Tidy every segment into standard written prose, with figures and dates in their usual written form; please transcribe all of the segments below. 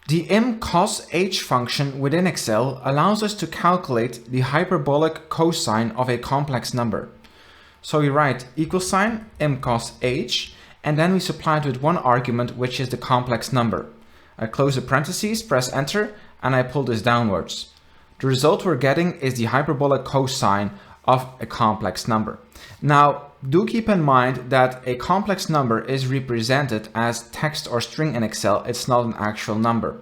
The IMCOSH function within Excel allows us to calculate the hyperbolic cosine of a complex number. So we write equal sign IMCOSH, and then we supply it with one argument, which is the complex number. I close the parentheses, press enter, and I pull this downwards. The result we're getting is the hyperbolic cosine of a complex number. Now, do keep in mind that a complex number is represented as text or string in Excel. It's not an actual number.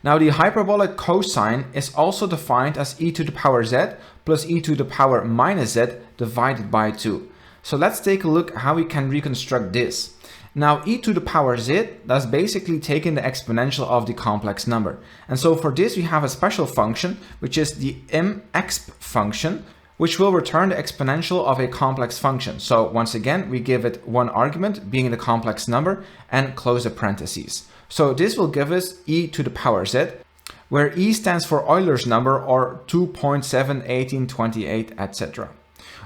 Now, the hyperbolic cosine is also defined as e to the power z plus e to the power minus z divided by 2. So let's take a look how we can reconstruct this. Now, e to the power z, that's basically taking the exponential of the complex number. And so for this, we have a special function, which is the imexp function, which will return the exponential of a complex function. So once again, we give it one argument, being the complex number, and close the parentheses. So this will give us e to the power z, where e stands for Euler's number, or 2.71828, etc.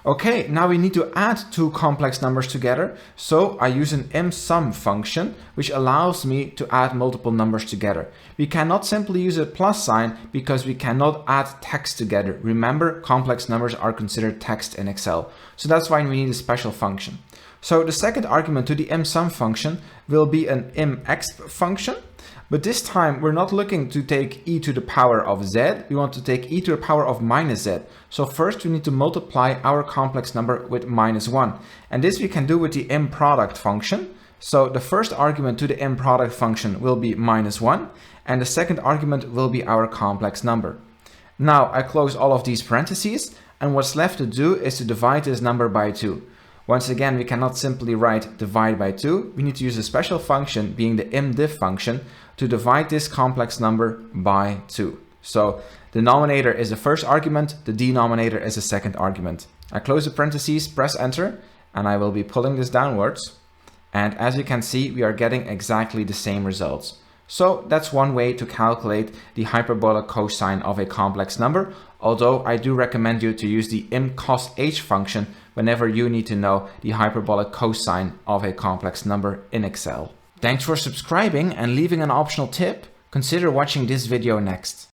Okay, now we need to add two complex numbers together. So I use an IMSUM function, which allows me to add multiple numbers together. We cannot simply use a plus sign because we cannot add text together. Remember, complex numbers are considered text in Excel. So that's why we need a special function. So the second argument to the IMSUM function will be an IMEXP function. But this time we're not looking to take e to the power of z, we want to take e to the power of minus z. So first we need to multiply our complex number with minus 1. And this we can do with the imProduct function. So the first argument to the imProduct function will be minus 1, and the second argument will be our complex number. Now I close all of these parentheses, and what's left to do is to divide this number by 2. Once again, we cannot simply write divide by 2. We need to use a special function, being the imdiff function, to divide this complex number by 2. So the denominator is the first argument, the denominator is the second argument. I close the parentheses, press enter, and I will be pulling this downwards. And as you can see, we are getting exactly the same results. So that's one way to calculate the hyperbolic cosine of a complex number, although I do recommend you to use the IMCOSH function whenever you need to know the hyperbolic cosine of a complex number in Excel. Thanks for subscribing, and leaving an optional tip, consider watching this video next.